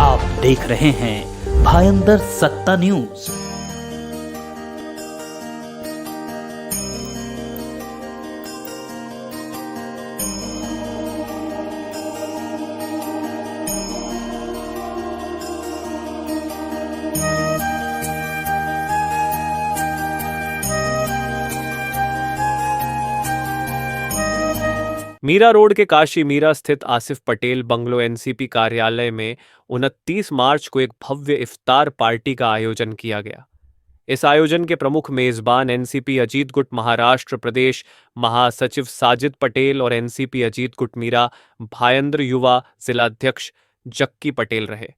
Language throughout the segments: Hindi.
आप देख रहे हैं भायंदर सत्ता न्यूज। मीरा रोड के काशी मीरा स्थित आसिफ पटेल बंगलो एनसीपी कार्यालय में 29 मार्च को एक भव्य इफ्तार पार्टी का आयोजन किया गया। इस आयोजन के प्रमुख मेजबान एनसीपी अजीत गुट महाराष्ट्र प्रदेश महासचिव साजिद पटेल और एनसीपी अजीत गुट मीरा भायंद्र युवा जिलाध्यक्ष जक्की पटेल रहे।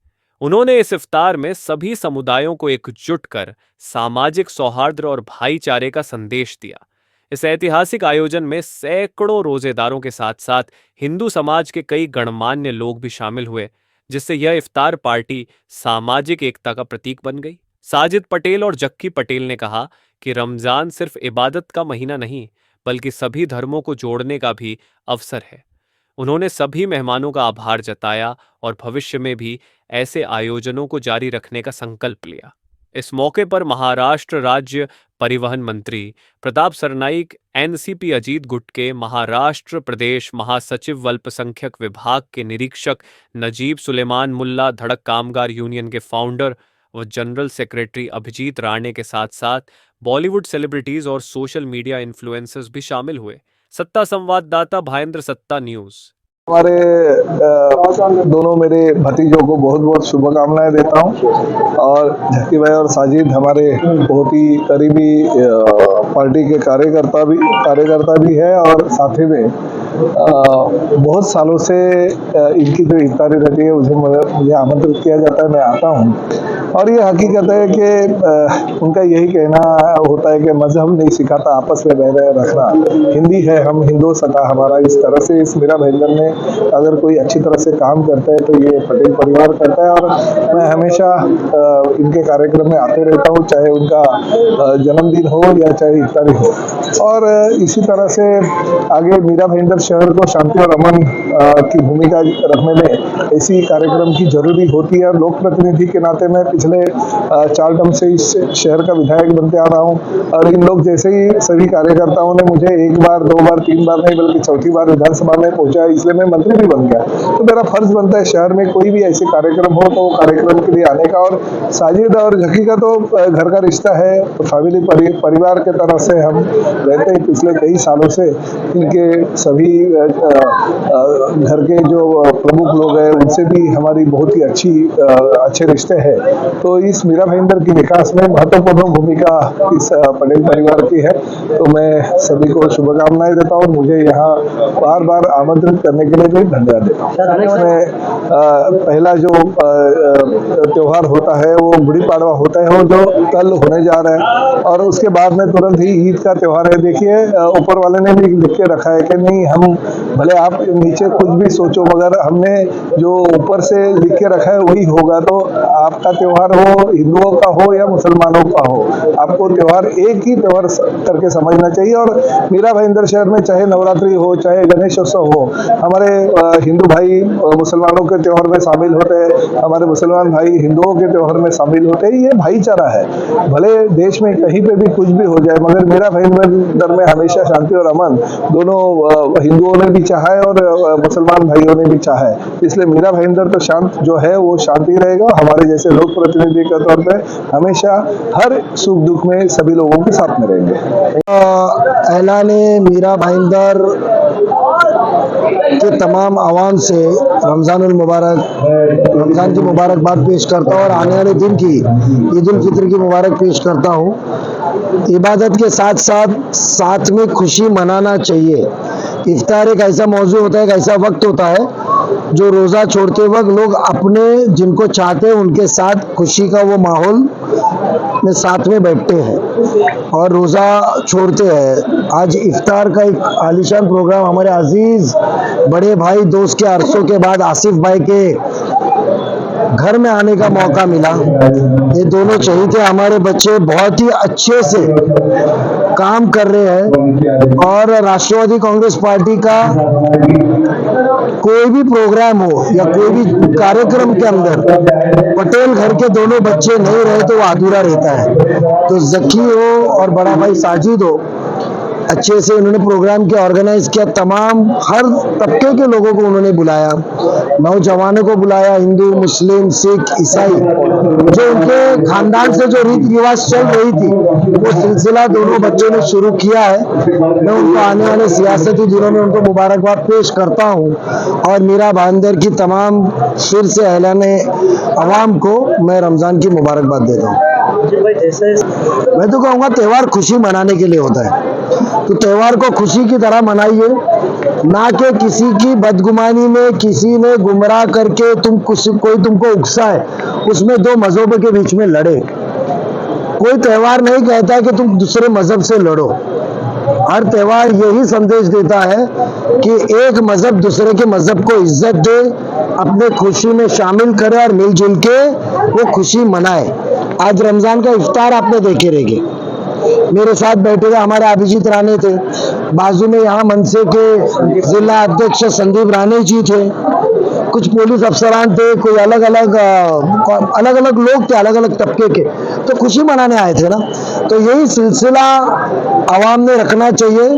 उन्होंने इस इफ्तार में सभी समुदायों को एकजुट कर सामाजिक सौहार्द और भाईचारे का संदेश दिया। इस ऐतिहासिक आयोजन में सैकड़ों रोजेदारों के साथ साथ हिंदू समाज के कई गणमान्य लोग भी शामिल हुए, जिससे यह इफ्तार पार्टी सामाजिक एकता का प्रतीक बन गई। साजिद पटेल और जक्की पटेल ने कहा कि रमजान सिर्फ इबादत का महीना नहीं, बल्कि सभी धर्मों को जोड़ने का भी अवसर है। उन्होंने सभी मेहमानों का आभार जताया और भविष्य में भी ऐसे आयोजनों को जारी रखने का संकल्प लिया। इस मौके पर महाराष्ट्र राज्य परिवहन मंत्री प्रताप सरनाईक, एनसीपी अजीत गुट के महाराष्ट्र प्रदेश महासचिव अल्पसंख्यक विभाग के निरीक्षक नजीब सुलेमान मुल्ला, धड़क कामगार यूनियन के फाउंडर व जनरल सेक्रेटरी अभिजीत राणे के साथ साथ बॉलीवुड सेलिब्रिटीज और सोशल मीडिया इन्फ्लुएंसर्स भी शामिल हुए। सत्ता संवाददाता भायंद्र सत्ता न्यूज। हमारे दोनों मेरे भतीजों को बहुत बहुत शुभकामनाएं देता हूं और झक्की भाई और साजिद हमारे बहुत ही करीबी पार्टी के कार्यकर्ता भी है और साथ ही में बहुत सालों से इनकी जो इफ्तारी रहती है उसे मुझे आमंत्रित किया जाता है, मैं आता हूं। और ये हकीकत है कि उनका यही कहना होता है कि मजहब नहीं सिखाता आपस में बैर रखना, हिंदी है हम हिंदू सता हमारा। इस तरह से इस मीरा भाईंदर ने अगर कोई अच्छी तरह से काम करता है तो ये पटेल परिवार करता है और मैं हमेशा इनके कार्यक्रम में आते रहता हूँ, चाहे उनका जन्मदिन हो या चाहे इफ्तारी हो। और इसी तरह से आगे मीरा भाईंदर शहर को शांति और अमन की भूमिका रखने में ऐसी कार्यक्रम की जरूरी होती है। लोक प्रतिनिधि के नाते मैं पिछले 4 टर्म से इस शहर का विधायक बनते आ रहा हूँ और इन लोग जैसे ही सभी कार्यकर्ताओं ने मुझे 1 बार 2 बार 3 बार नहीं बल्कि चौथी बार विधानसभा में पहुंचा, इसलिए मैं मंत्री भी बन गया। तो मेरा फर्ज बनता है शहर में कोई भी ऐसे कार्यक्रम हो तो कार्यक्रम के लिए आने का। और साजिद और झक्की का तो घर का रिश्ता है, तो फैमिली परिवार के तरह से हम रहते हैं पिछले कई सालों से। इनके सभी घर के जो प्रमुख लोग हैं उनसे भी हमारी बहुत ही अच्छे रिश्ते हैं। तो इस मीरा भाईंदर की विकास में महत्वपूर्ण भूमिका इस पटेल परिवार की है। तो मैं सभी को शुभकामनाएं देता हूँ। मुझे यहाँ बार बार आमंत्रित करने के लिए भी धन्यवाद देता हूँ। इसमें पहला जो त्योहार होता है वो गुड़ी पाड़वा होता है, वो जो कल होने जा रहा है, और उसके बाद में तुरंत ही ईद का त्योहार है। देखिए ऊपर वाले ने भी लिख के रखा है कि नहीं, हम भले आप नीचे कुछ भी सोचो मगर हमने जो ऊपर से लिख के रखा है वही होगा। तो आपका त्योहार हो हिंदुओं का हो या मुसलमानों का हो, आपको त्योहार एक ही त्योहार करके समझना चाहिए। और मीरा भाईंदर शहर में चाहे नवरात्रि हो चाहे गणेश उत्सव हो, हमारे हिंदू भाई मुसलमानों के त्योहार में शामिल होते हैं, हमारे मुसलमान भाई हिंदुओं के त्योहार में शामिल होते हैं। ये भाईचारा है। भले देश में कहीं पे भी कुछ भी हो जाए मगर मीरा भाईंदर में हमेशा शांति और अमन दोनों हिंदुओं ने भी चाहा है और मुसलमान भाइयों ने भी चाहा है। इसलिए मीरा भाईंदर तो शांत जो है वो शांति रहेगा। हमारे जैसे लोक प्रतिनिधि के तौर पे हमेशा हर सुख दुख में सभी लोगों के साथ में रहेंगे। ऐलाने मीरा भाईंदर के तमाम आवाम से रमजान की मुबारकबाद पेश करता हूँ और आने वाले दिन की ईद उल फित्र की मुबारक पेश करता हूँ। इबादत के साथ में खुशी मनाना चाहिए। इफ्तार एक ऐसा मौजू होता है, एक ऐसा वक्त होता है जो रोज़ा छोड़ते वक्त लोग अपने जिनको चाहते हैं उनके साथ खुशी का वो माहौल में साथ में बैठते हैं और रोज़ा छोड़ते हैं। आज इफ्तार का एक आलीशान प्रोग्राम हमारे अजीज बड़े भाई दोस्त के अरसों के बाद आसिफ भाई के घर में आने का मौका मिला। ये दोनों शहीद थे। हमारे बच्चे बहुत ही अच्छे से काम कर रहे हैं और राष्ट्रवादी कांग्रेस पार्टी का कोई भी प्रोग्राम हो या कोई भी कार्यक्रम के अंदर पटेल घर के दोनों बच्चे नहीं रहे तो वो अधूरा रहता है। तो जकी हो और बड़ा भाई साजिद हो, अच्छे से उन्होंने प्रोग्राम के ऑर्गेनाइज किया। तमाम हर तबके के लोगों को उन्होंने बुलाया, नौजवानों को बुलाया, हिंदू, मुस्लिम, सिख, ईसाई, जो उनके खानदान से जो रीति रिवाज चल रही थी वो सिलसिला दोनों बच्चों ने शुरू किया है। मैं उनको आने वाले सियासती दिनों में उनको मुबारकबाद पेश करता हूँ और मीरा भाईंदर की तमाम फिर से अहलाने अवाम को मैं रमजान की मुबारकबाद देता हूँ। मैं तो कहूँगा त्योहार खुशी मनाने के लिए होता है, तो त्योहार को खुशी की तरह मनाइए, ना कि किसी की बदगुमानी में किसी ने गुमराह करके कोई तुमको उकसाए, उसमें दो मजहबों के बीच में लड़े। कोई त्योहार नहीं कहता कि तुम दूसरे मजहब से लड़ो। हर त्योहार यही संदेश देता है कि एक मजहब दूसरे के मजहब को इज्जत दे, अपने खुशी में शामिल करे और मिलजुल के वो खुशी मनाए। आज रमजान का इफ्तार आपने देखे रहेंगे, मेरे साथ बैठे थे हमारे अभिजीत राणे थे, बाजू में यहाँ मनसे के जिला अध्यक्ष संदीप राणे जी थे, कुछ पुलिस अफसरान थे, कोई अलग अलग लोग थे, अलग अलग तबके के, तो खुशी मनाने आए थे ना। तो यही सिलसिला आवाम ने रखना चाहिए।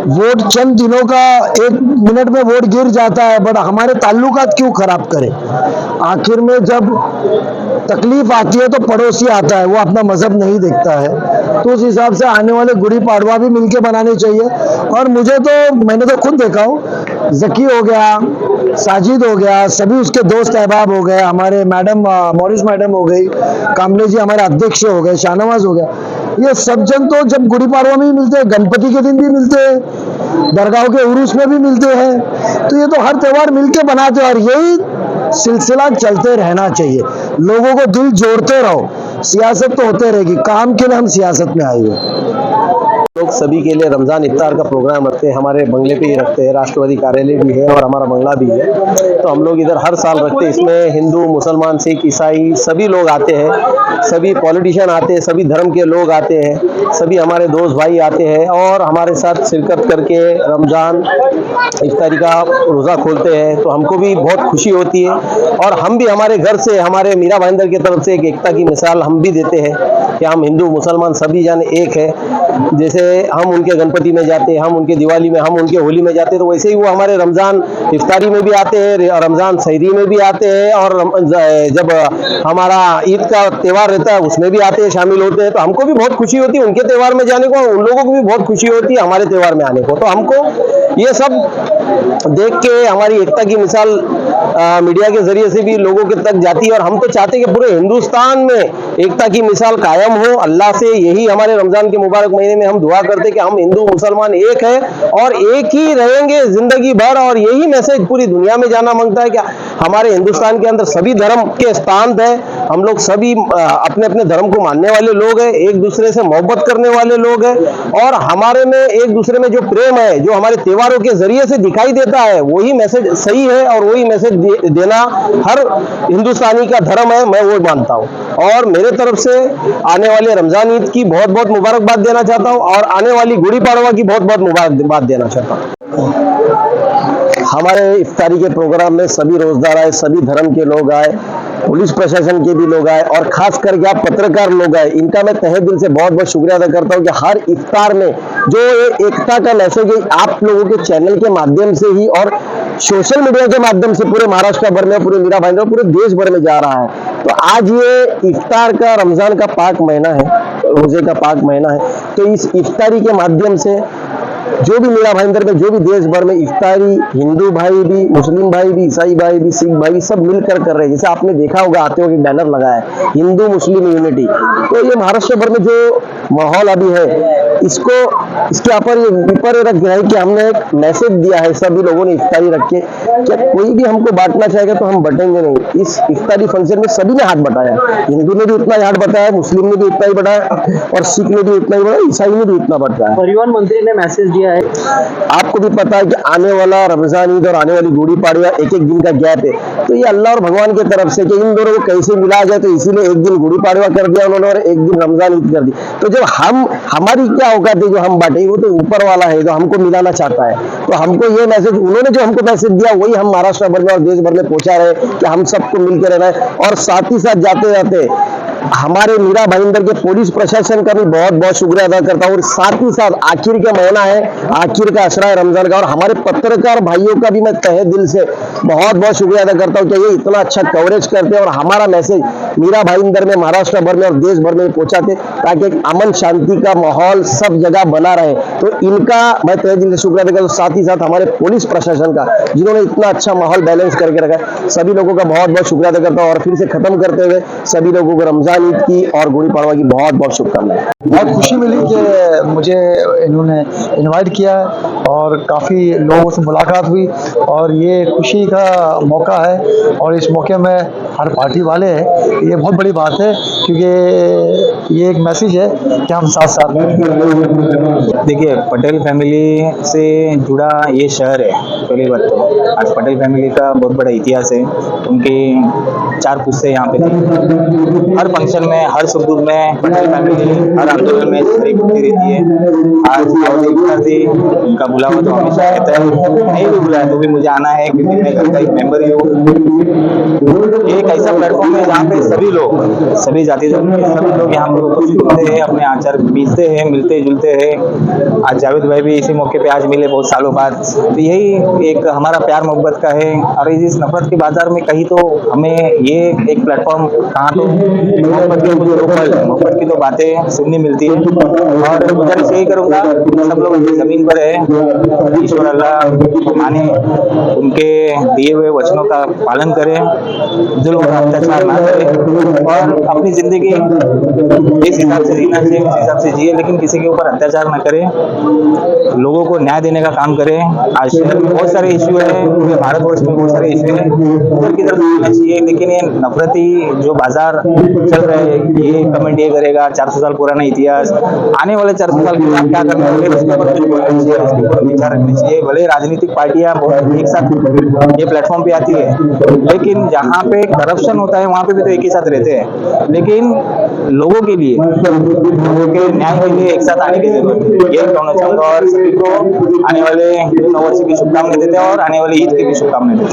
वोट चंद दिनों का, 1 मिनट में वोट गिर जाता है, बट हमारे ताल्लुकात क्यों खराब करें। आखिर में जब तकलीफ आती है तो पड़ोसी आता है, वो अपना मजहब नहीं देखता है। तो उस हिसाब से आने वाले गुड़ी पाड़वा भी मिलके बनाने चाहिए। और मैंने तो खुद देखा हूँ, जकी हो गया, साजिद हो गया, सभी उसके दोस्त अहबाब हो गए, हमारे मैडम मॉरिस मैडम हो गई, कामले जी हमारे अध्यक्ष हो गए, शाहनवाज हो गया, ये सब जन तो जब गुड़ी पाड़वा में भी मिलते हैं, गणपति के दिन भी मिलते हैं, दरगाह के उरूस में भी मिलते हैं। तो ये तो हर त्योहार मिलके बनाते हैं और यही सिलसिला चलते रहना चाहिए। लोगों को दिल जोड़ते रहो, सियासत तो होते रहेगी, काम के लिए हम सियासत में आए हुए। लोग सभी के लिए रमज़ान इफ्तार का प्रोग्राम रखते हैं, हमारे बंगले पे ही रखते हैं, राष्ट्रवादी कार्यालय भी है और हमारा बंगला भी है, तो हम लोग इधर हर साल रखते हैं। इसमें हिंदू, मुसलमान, सिख, ईसाई सभी लोग आते हैं, सभी पॉलिटिशियन आते हैं, सभी धर्म के लोग आते हैं, सभी हमारे दोस्त भाई आते हैं और हमारे साथ शिरकत करके रमज़ान इफ्तारी का रोज़ा खोलते हैं। तो हमको भी बहुत खुशी होती है और हम भी हमारे घर से, हमारे मीरा भाईंदर की तरफ से एक एकता की मिसाल हम भी देते हैं कि हम हिंदू मुसलमान सभी जन एक है। जैसे हम उनके गणपति में जाते हैं, हम उनके दिवाली में, हम उनके होली में जाते हैं, तो वैसे ही वो हमारे रमज़ान इफ्तारी में भी आते हैं, रमज़ान सहरी में भी आते हैं और जब हमारा ईद का त्यौहार रहता है उसमें भी आते हैं, शामिल होते हैं। तो हमको भी बहुत खुशी होती है उनके त्यौहार में जाने को, उन लोगों को भी बहुत खुशी होती है हमारे त्यौहार में आने को। तो हमको ये सब देख के हमारी एकता की मिसाल मीडिया के जरिए से भी लोगों के तक जाती है और हम तो चाहते हैं कि पूरे हिंदुस्तान में एकता की मिसाल कायम हो। अल्लाह से यही हमारे रमज़ान के मुबारक महीने में हम दुआ करते हैं कि हम हिंदू मुसलमान एक है और एक ही रहेंगे जिंदगी भर। और यही मैसेज पूरी दुनिया में जाना मांगता है कि हमारे हिंदुस्तान के अंदर सभी धर्म के स्थान है, हम लोग सभी अपने अपने धर्म को मानने वाले लोग हैं, एक दूसरे से मोहब्बत करने वाले लोग हैं और हमारे में एक दूसरे में जो प्रेम है, जो हमारे त्योहारों के जरिए से दिखाई देता है, वही मैसेज सही है और वही मैसेज देना हर हिंदुस्तानी का धर्म है, मैं वो मानता हूँ। और मेरे तरफ से आने वाले रमजान ईद की बहुत बहुत मुबारकबाद देना चाहता हूँ और आने वाली गुड़ी पाड़वा की बहुत बहुत मुबारकबाद देना चाहता हूँ। हमारे इफ्तारी के प्रोग्राम में सभी रोजगार आए, सभी धर्म के लोग आए, पुलिस प्रशासन के भी लोग आए और खास करके आप पत्रकार लोग आए, इनका मैं तहे दिल से बहुत बहुत शुक्रिया अदा करता हूँ कि हर इफ्तार में जो एकता का मैसेज है आप लोगों के चैनल के माध्यम से ही और सोशल मीडिया के माध्यम से पूरे महाराष्ट्र भर में, पूरे मीरा भाईंदर, पूरे देश भर में जा रहा है। तो आज ये इफ्तार का, रमजान का पाक महीना है, रोजे का पाक महीना है, तो इस इफ्तारी के माध्यम से जो भी मीरा भाईंदर में, जो भी देश भर में इफ्तारी हिंदू भाई भी, मुस्लिम भाई भी, ईसाई भाई भी, सिख भाई सब मिलकर कर रहे हैं। जैसे आपने देखा होगा आते हुए बैनर लगा है हिंदू मुस्लिम यूनिटी। तो ये महाराष्ट्र भर में जो माहौल अभी है इसको इसके ऊपर रख दिया है कि हमने एक मैसेज दिया है सभी लोगों ने इफ्तारी रख के, क्या कोई भी हमको बांटना चाहेगा तो हम बटेंगे नहीं। इस इफ्तारी फंक्शन में सभी ने हाथ बटाया, हिंदू ने भी उतना ही हाथ बटाया, मुस्लिम ने भी उतना ही बटाया और सिख ने भी उतना ही बटाया, ईसाई ने भी उतना बटाया। परिवहन मंत्री ने मैसेज दिया है, आपको भी पता है कि आने वाला रमजान ईद और आने वाली गुड़ी पाड़वा एक एक दिन का गैप है, तो ये अल्लाह और भगवान की तरफ से कि इन दोनों को कैसे मिलाया जाए, तो इसीलिए एक दिन गुड़ी पाड़वा कर दिया उन्होंने और एक दिन रमजान ईद कर दी। तो जब हमारी क्या औकात है जो हम बांटे, वो तो ऊपर वाला है जो हमको मिलाना चाहता है। तो हमको ये मैसेज, उन्होंने जो हमको मैसेज दिया वही हम महाराष्ट्र भर में और देश भर में पहुंचा रहे कि हम सबको मिलकर रहना है। और साथ ही साथ जाते जाते हमारे मीरा भाईंदर के पुलिस प्रशासन का भी बहुत बहुत शुक्रिया अदा करता हूँ। और साथ ही साथ आखिर का महीना है, आखिर का अशरा है रमजान का, और हमारे पत्रकार भाइयों का भी मैं तहे दिल से बहुत बहुत शुक्रिया अदा करता हूँ कि ये इतना अच्छा कवरेज करते हैं और हमारा मैसेज मीरा भाईंदर में, महाराष्ट्र भर में और देश भर में पहुंचाते, ताकि एक अमन शांति का माहौल सब जगह बना रहे। तो इनका मैं तहे दिल से शुक्रिया अदा करता हूँ। साथ ही साथ हमारे पुलिस प्रशासन का, जिन्होंने इतना अच्छा माहौल बैलेंस करके रखा है, सभी लोगों का बहुत बहुत शुक्रिया अदा करता हूँ। और फिर से खत्म करते हुए सभी लोगों को रमजान ईद की और गुड़ी पाड़वा की बहुत बहुत शुभकामनाएं। बहुत खुशी मिली कि मुझे इन्होंने इनवाइट किया और काफ़ी लोगों से मुलाकात हुई और ये खुशी का मौका है। और इस मौके में हर पार्टी वाले हैं, ये बहुत बड़ी बात है क्योंकि ये एक मैसेज है कि हम साथ साथ हैं। देखिए, पटेल फैमिली से जुड़ा ये शहर है। पहली बात तो आज पटेल फैमिली का बहुत बड़ा इतिहास है। उनके 4 पुश्ते यहाँ पे थे। हर फंक्शन में, हर सुख दुख में पटेल फैमिली हर आंदोलन में शरीक होती रहती है। आज इफ्तार थी, उनका बुलावा तो हमेशा रहता है, नहीं भी बुलाया तो भी मुझे आना है क्योंकि मैं घर का एक मेंबर ही हूँ। ये एक ऐसा प्लेटफॉर्म है जहाँ पे सभी लोग, सभी जाति धर्म के सभी लोग यहाँ पर उपस्थित होते हैं, अपने आचार बीतते हैं, मिलते जुलते हैं। आज जावेद भाई भी इसी मौके पे आज मिले बहुत सालों बाद। तो यही एक हमारा प्यार मोहब्बत का है। और इस नफरत के बाजार में कहीं तो हमें ये एक प्लेटफॉर्म, कहाँ तो मोहब्बत के कुछ लोकल, मोहब्बत की तो बातें सुनने मिलती है। और गुजारिश यही करूंगा सब लोग अपनी जमीन पर है, ईश्वर अल्लाह माने, उनके दिए हुए वचनों का पालन करें, जुल्म और अत्याचार ना करें और अपनी जिंदगी इस हिसाब से जीना चाहिए, इस हिसाब से जिए, लेकिन किसी के ऊपर अत्याचार ना करें, लोगों को न्याय देने का काम करें। आज शहर में बहुत सारे इश्यू है, पूरे भारतवर्ष में बहुत सारे इश्यू है, उधर की तरफ जाना चाहिए। लेकिन ये नफरती जो बाजार चल रहा है, ये कमेंट ये करेगा 400 साल पुराना इतिहास, आने वाले 400 साल के लिए आप क्या करने वाले, उसके ऊपर कुछ बोलना चाहिए, उसके ऊपर विचार रखने चाहिए। भले राजनीतिक पार्टियां एक साथ ये प्लेटफॉर्म पे आती है, लेकिन जहाँ पे करप्शन होता है वहाँ पे भी तो एक ही साथ रहते हैं। लेकिन लोगों के लिए, लोगों के न्याय के लिए एक साथ आने की जरूरत है, ये कहना चाहूंगा। और सभी को आने वाले नववर्ष की शुभकामनाएं देते हैं और आने वाली ईद की भी शुभकामनाएं देते हैं।